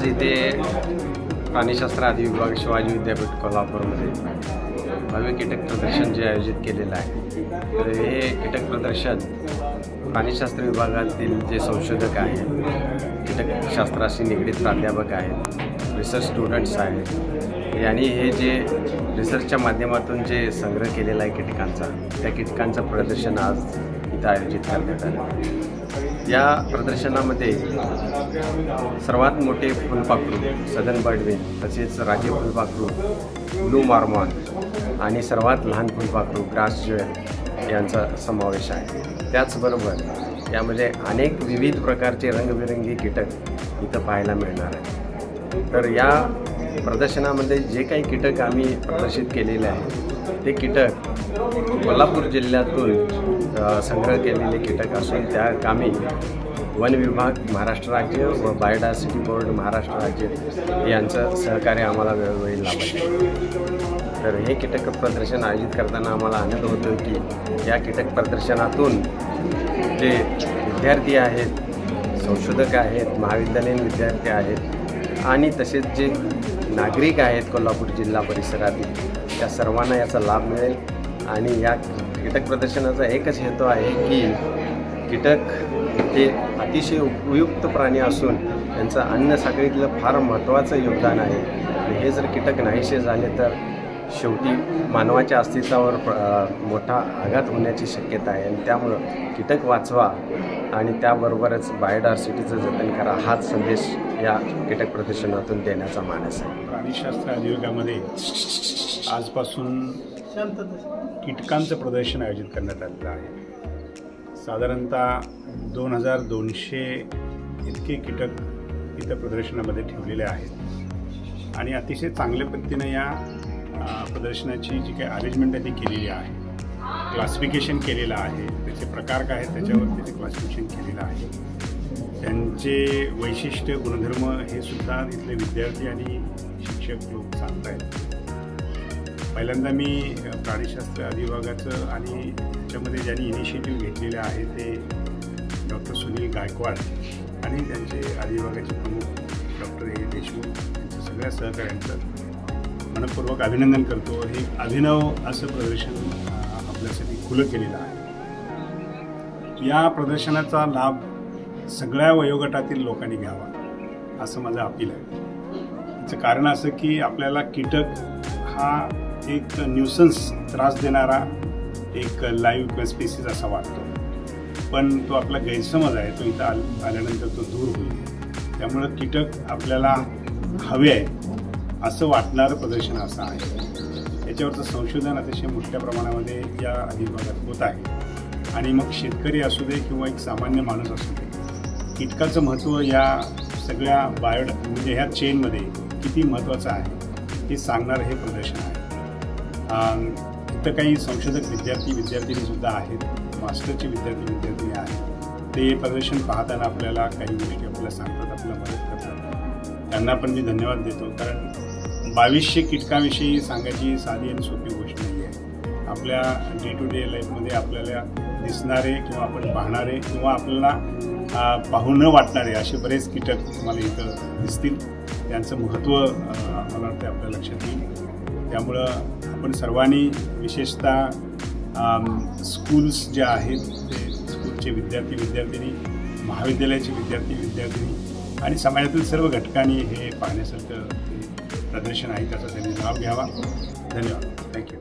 इथे प्राणीशास्त्र आदी विभाग शिवाजी विद्यापीठ कोल्हापूरमध्ये भव्य कीटक प्रदर्शन जे आयोजित केलेलं आहे, तर हे कीटक प्रदर्शन प्राणीशास्त्र विभागातील जे संशोधक आहेत, कीटकशास्त्राशी निगडीत प्राध्यापक आहेत, रिसर्च स्टुडंट्स आहेत, यांनी हे जे रिसर्चच्या माध्यमातून जे संग्रह केलेला आहे कीटकांचा, त्या कीटकांचं प्रदर्शन आज इथं आयोजित करण्यात आलं। या प्रदर्शनामध्ये सर्वात मोठे फुलपाखरू सदर्न बर्डविंग, तसेच राजे फुलपाखरू, ब्लू मॉर्मॉन आणि सर्वात लहान फुलपाखरू ग्रास ज्वेल यांचा समावेश आहे। त्याचबरोबर यामध्ये अनेक विविध प्रकारचे रंगबिरंगी कीटक इथं पाहायला मिळणार आहे। तर या प्रदर्शनामध्ये जे काही कीटक आम्ही प्रदर्शित केलेले आहे ते कीटक कोल्हापूर जिल्ह्यातून संग्रह केलेले कीटक असून त्या कामी वन विभाग महाराष्ट्र राज्य व बायोडायव्हर्सिटी बोर्ड महाराष्ट्र राज्य यांचं सहकार्य आम्हाला वेळोवेळी लाभलं। तर हे कीटक प्रदर्शन आयोजित करताना आम्हाला आनंद होतो की या कीटक प्रदर्शनातून जे विद्यार्थी आहेत, संशोधक आहेत, महाविद्यालयीन विद्यार्थी आहेत आणि तसेच जे नागरिक आहेत कोल्हापूर जिल्हा परिसरातील, त्या सर्वांना याचा लाभ मिळेल। आणि या कीटक प्रदर्शनाचा एकच हेतू आहे की कीटक हे अतिशय उपयुक्त प्राणी असून त्यांचं अन्न साखळीतलं फार महत्त्वाचं योगदान आहे। हे जर कीटक नाहीसे झाले तर शेवटी मानवाच्या अस्तित्वावर मोठा आघात होण्याची शक्यता आहे आणि त्यामुळं कीटक वाचवा आणि त्याबरोबरच बायोडायव्हर्सिटीचं जतन करा, हाच संदेश या कीटक प्रदर्शनातून देण्याचा मानस आहे। प्राणीशास्त्र अधिविभागामध्ये आजपासून कीटकांचं प्रदर्शन आयोजित करण्यात आलेलं आहे। साधारणतः 2200 इतके कीटक इथं प्रदर्शनामध्ये ठेवलेले आहेत आणि अतिशय चांगल्या पद्धतीने या प्रदर्शनाची जी काही अरेंजमेंट आहे ती केलेली आहे, क्लासिफिकेशन केलेलं आहे, त्याचे प्रकार काय आहेत त्याच्यावर त्याचे क्लासिफिकेशन केलेलं आहे, त्यांचे वैशिष्ट्य गुणधर्म हे सुद्धा इथले विद्यार्थी आणि शिक्षक लोक सांगत आहेत। पहिल्यांदा मी प्राणीशास्त्र अधिविभागाचं आणि त्याच्यामध्ये ज्यांनी इनिशिएटिव्ह घेतलेले आहे ते डॉक्टर सुनील गायकवाड आणि त्यांचे अधिविभागाचे प्रमुख डॉक्टर ए देशमुख यांच्या सगळ्या सहकाऱ्यांचं मनपूर्वक अभिनंदन करतो। हे अभिनव असं प्रदर्शन आपल्यासाठी खुलं केलेलं आहे। या प्रदर्शनाचा लाभ सगळ्या वयोगटातील लोकांनी घ्यावा असं माझं अपील आहे। त्याचं कारण असं की आपल्याला कीटक हा एक न्यूसन्स, त्रास देणारा एक लाईव्ह किंवा स्पेसिस असा वाटतो, पण तो आपला गैरसमज आहे, तो इथं आल्यानंतर तो दूर होईल। त्यामुळं कीटक आपल्याला हवे आहे असं वाटणारं प्रदर्शन असं आहे। याच्यावरचं संशोधन अतिशय मोठ्या प्रमाणामध्ये या अधिविभागात होत आहे आणि मग शेतकरी असू दे किंवा एक सामान्य माणूस असू दे, कीटकाचं महत्त्व या सगळ्या म्हणजे ह्या चेनमध्ये किती महत्त्वाचं आहे हे सांगणारं हे प्रदर्शन आहे। इथं काही संशोधक विद्यार्थीनीसुद्धा आहेत, मास्टरचे विद्यार्थी आहेत। ते प्रदर्शन पाहताना आपल्याला काही गोष्टी आपल्याला सांगतात, आपल्याला मदत करतात, त्यांना पण मी धन्यवाद देतो। कारण 2200 कीटकांविषयी सांगायची साधी आणि सोपी गोष्ट नाही आहे। आपल्या डे टू डे लाईफमध्ये आपल्याला दिसणारे किंवा आपण पाहणारे किंवा आपल्याला पाहू न वाटणारे असे बरेच कीटक तुम्हाला इथं दिसतील, त्यांचं महत्त्व मला वाटतं आपल्या लक्षात येईल। त्यामुळं आपण सर्वांनी विशेषतः स्कूल्स जे आहेत ते स्कूलचे विद्यार्थिनी, महाविद्यालयाचे विद्यार्थिनी आणि समाजातील सर्व घटकांनी हे पाहण्यासारखं प्रदर्शन आहे, त्याचा त्यांनी लाभ घ्यावा। धन्यवाद, थँक्यू।